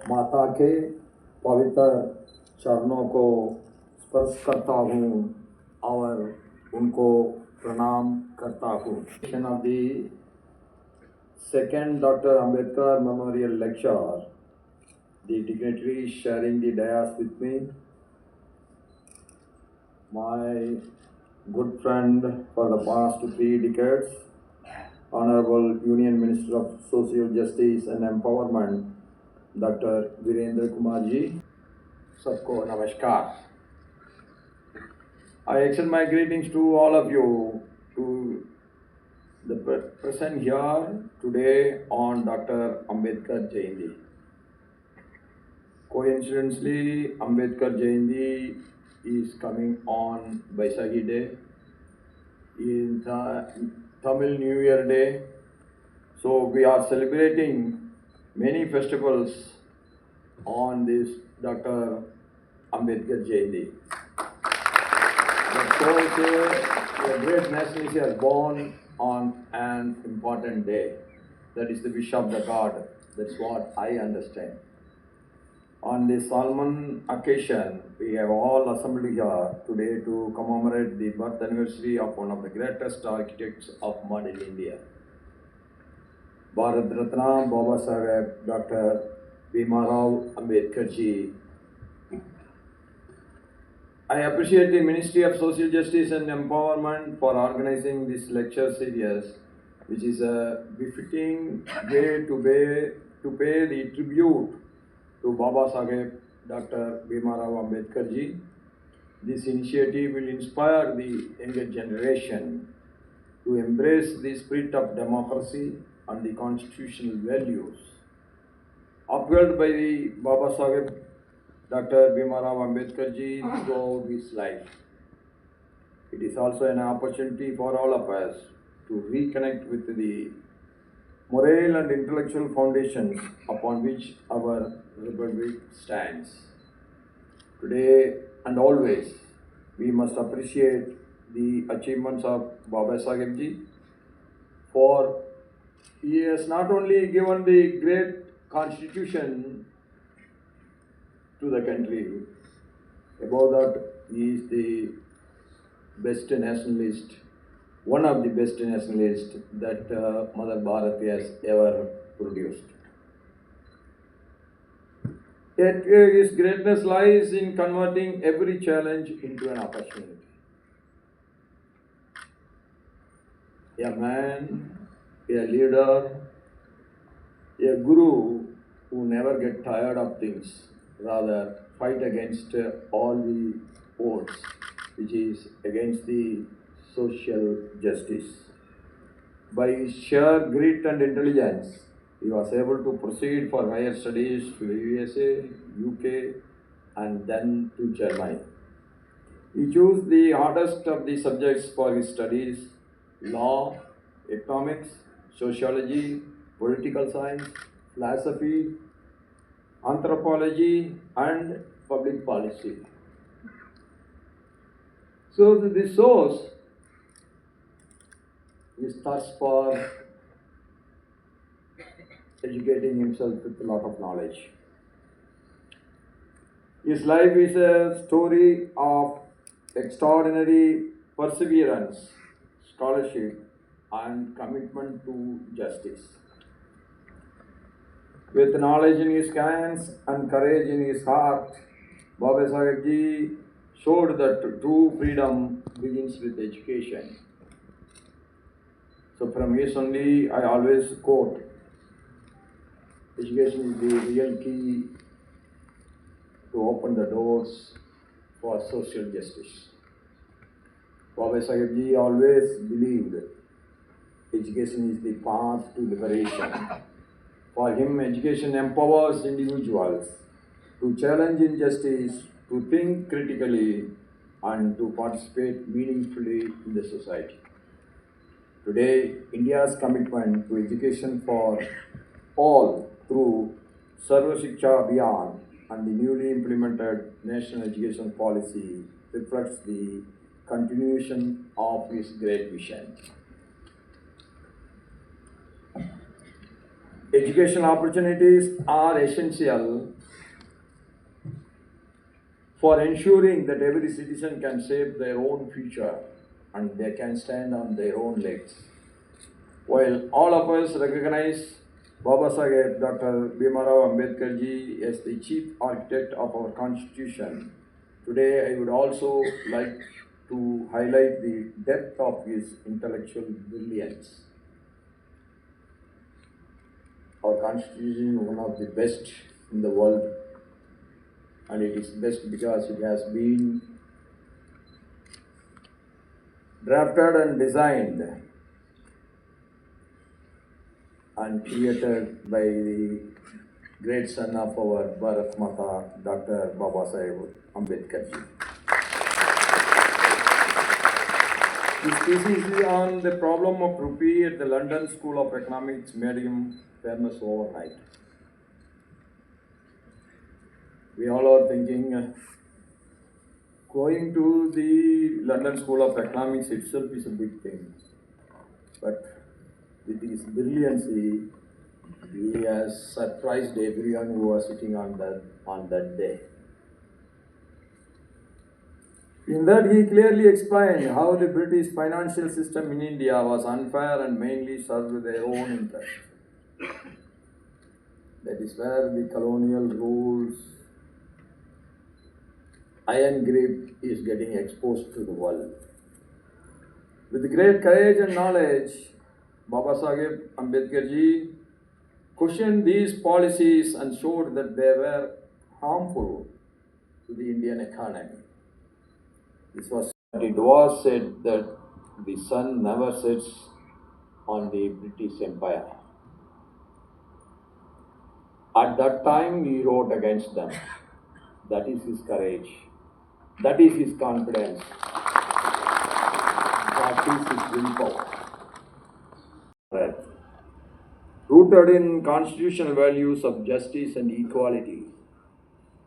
माता के पवित्र चरणों को स्पर्श करता हूँ और उनको प्रणाम करता हूँ। Of the second Dr. Ambedkar Memorial Lecture, the dignitaries sharing the dais with me, my good friend for the past 3 decades, Honorable Union Minister of Social Justice and Empowerment, Dr. Virendra Kumar ji, सबको नमस्कार. I extend my greetings to all of you to the present here today on Dr. Ambedkar Jayanti. Coincidentally, Ambedkar Jayanti is coming on Baisakhi Day, in Tamil New Year Day. So we are celebrating many festivals on this Dr. Ambedkar Jayanti. That shows a great nationalist has born on an important day. That is the wish of the God. That's what I understand. On this solemn occasion, we have all assembled here today to commemorate the birth anniversary of one of the greatest architects of modern India, Bharat Ratna Baba Saheb Dr. Bhimarao Ambedkar ji. I appreciate the Ministry of Social Justice and Empowerment for organizing this lecture series, which is a befitting way to pay the tribute to Baba Saheb Dr. Bhimarao Ambedkar ji. This initiative will inspire the younger generation to embrace the spirit of democracy and the constitutional values upheld by the Baba Saheb Dr. Bhimarao Ambedkar ji throughout his life. It is also an opportunity for all of us to reconnect with the moral and intellectual foundations upon which our republic stands. Today and always, we must appreciate the achievements of Baba Saheb ji, for he has not only given the great constitution to the country, above that he is the best nationalist, one of the best nationalists that Mother Bharat has ever produced. Yet his greatness lies in converting every challenge into an opportunity. A man, a leader, a guru who never get tired of things, rather fight against all the odds, which is against the social justice. By his sheer grit and intelligence, he was able to proceed for higher studies to the USA, UK, and then to Germany. He chose the hardest of the subjects for his studies: law, economics, sociology, political science, philosophy, anthropology, and public policy. So this shows his thirst for educating himself with a lot of knowledge. His life is a story of extraordinary perseverance, scholarship, and commitment to justice. With knowledge in his hands and courage in his heart, Baba Saheb ji showed that true freedom begins with education. So from his only, I always quote, education is the real key to open the doors for social justice. Baba Saheb ji always believed education is the path to liberation. For him, education empowers individuals to challenge injustice, to think critically, and to participate meaningfully in the society. Today, India's commitment to education for all through Sarva Shiksha Abhiyan and the newly implemented National Education Policy reflects the continuation of his great vision. Educational opportunities are essential for ensuring that every citizen can shape their own future and they can stand on their own legs. While all of us recognize Baba Saheb Dr. Bhimarao Ambedkar ji as the chief architect of our constitution, today I would also like to highlight the depth of his intellectual brilliance. Our constitution is one of the best in the world, and it is best because it has been drafted and designed and created by the great son of our Bharat Mata, Dr. Baba Saheb Ambedkar ji. His thesis is on the problem of rupee at the London School of Economics made him famous overnight. We all are thinking going to the London School of Economics itself is a big thing. But with his brilliancy, he has surprised everyone who was sitting on that day. In that, he clearly explained how the British financial system in India was unfair and mainly served their own interests. That is where the colonial rules, iron grip is getting exposed to the world. With great courage and knowledge, Baba Saheb Ambedkar ji questioned these policies and showed that they were harmful to the Indian economy. It was said that the sun never sets on the British Empire. At that time, he wrote against them. That is his courage. That is his confidence. That is his willpower. Rooted in constitutional values of justice and equality,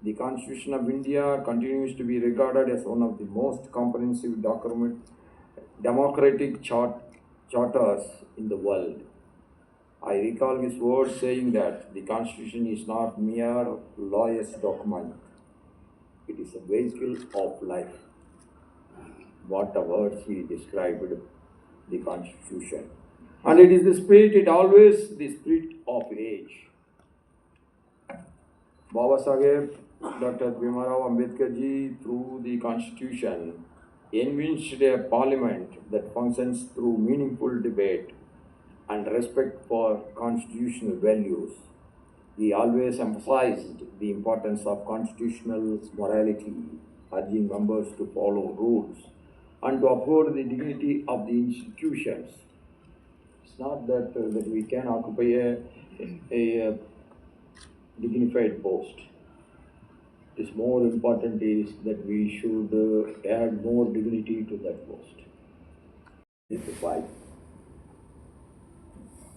the Constitution of India continues to be regarded as one of the most comprehensive democratic charters in the world. I recall his words saying that the Constitution is not mere lawyer's document. It is a vehicle of life. What a words he described the Constitution. And it is the spirit, it always the spirit of age. Baba Saheb Dr. Bhimarao Ambedkar ji, through the Constitution, envisaged a parliament that functions through meaningful debate and respect for constitutional values. He always emphasized the importance of constitutional morality, urging members to follow rules and to uphold the dignity of the institutions. It's not that we can occupy a dignified post. It is more important is that we should add more dignity to that post. This is why.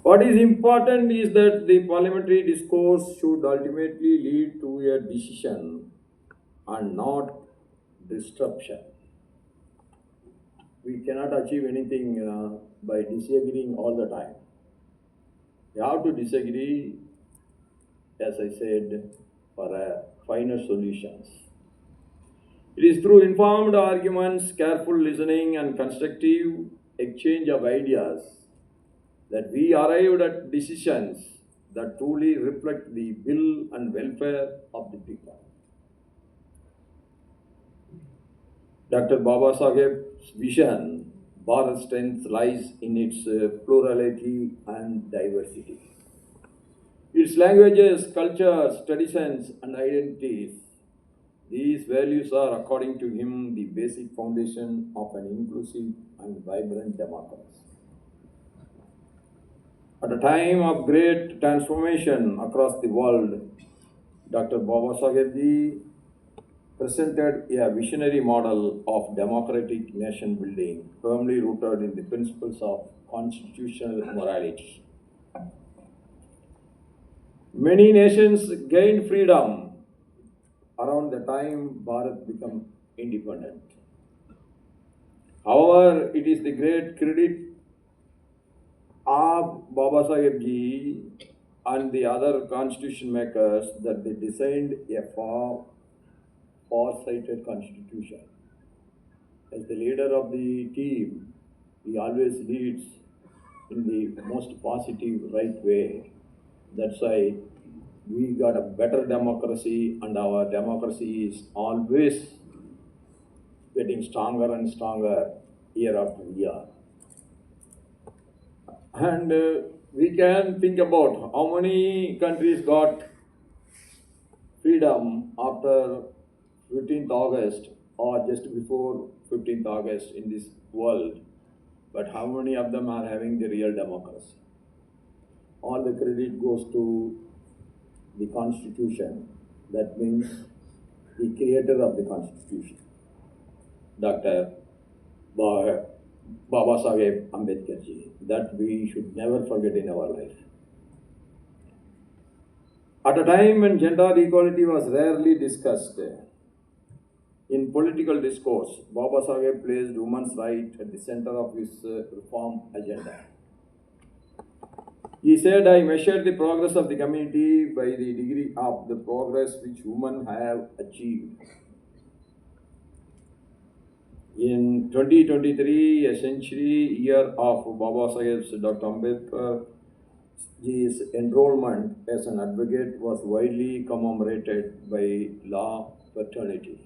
What is important is that the parliamentary discourse should ultimately lead to a decision and not disruption. We cannot achieve anything by disagreeing all the time. We have to disagree, as I said, for finer solutions. It is through informed arguments, careful listening, and constructive exchange of ideas that we arrived at decisions that truly reflect the will and welfare of the people. Dr. Baba Saheb's vision, Bharat's strength lies in its plurality and diversity. Its languages, cultures, traditions, and identities. These values are, according to him, the basic foundation of an inclusive and vibrant democracy. At a time of great transformation across the world, Dr. Baba Saheb ji presented a visionary model of democratic nation building, firmly rooted in the principles of constitutional morality. Many nations gained freedom around the time Bharat became independent. However, it is the great credit of Baba Saheb ji and the other constitution makers that they designed a far-sighted constitution. As the leader of the team, he always leads in the most positive, right way. That's why we got a better democracy, and our democracy is always getting stronger and stronger year after year. And we can think about how many countries got freedom after 15th August or just before 15th August in this world, but how many of them are having the real democracy? All the credit goes to the Constitution. That means the creator of the Constitution, Dr. Baba Saheb Ambedkar ji. That we should never forget in our life. At a time when gender equality was rarely discussed in political discourse, Baba Saheb placed women's rights at the center of his reform agenda. He said, I measure the progress of the community by the degree of the progress which women have achieved. In 2023, a century year of Baba Saheb's Dr. Ambedkar ji's enrollment as an advocate was widely commemorated by law fraternity.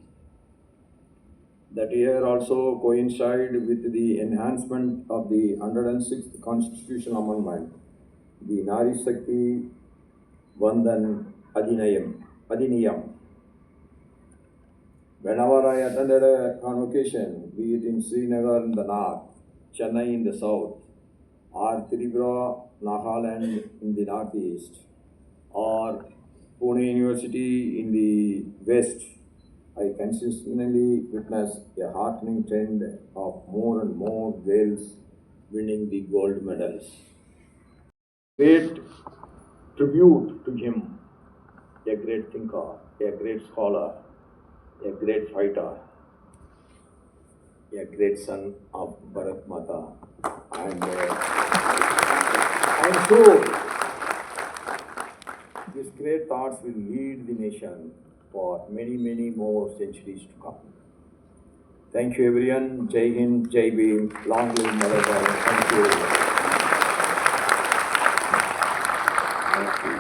That year also coincided with the enhancement of the 106th Constitutional Amendment, the Nari Shakti Vandan Adhiniyam. Whenever I attended a convocation, be it in Srinagar in the north, Chennai in the south, or Tripura, Nagaland in the northeast, or Pune University in the west, I consistently witnessed a heartening trend of more and more girls winning the gold medals. Great tribute to him, a great thinker, a great scholar, a great fighter, a great son of Bharat Mata, and I'm sure these great thoughts will lead the nation for many, many more centuries to come. Thank you everyone. Jai Hind, Jai Bhim, long live Mother. Thank you.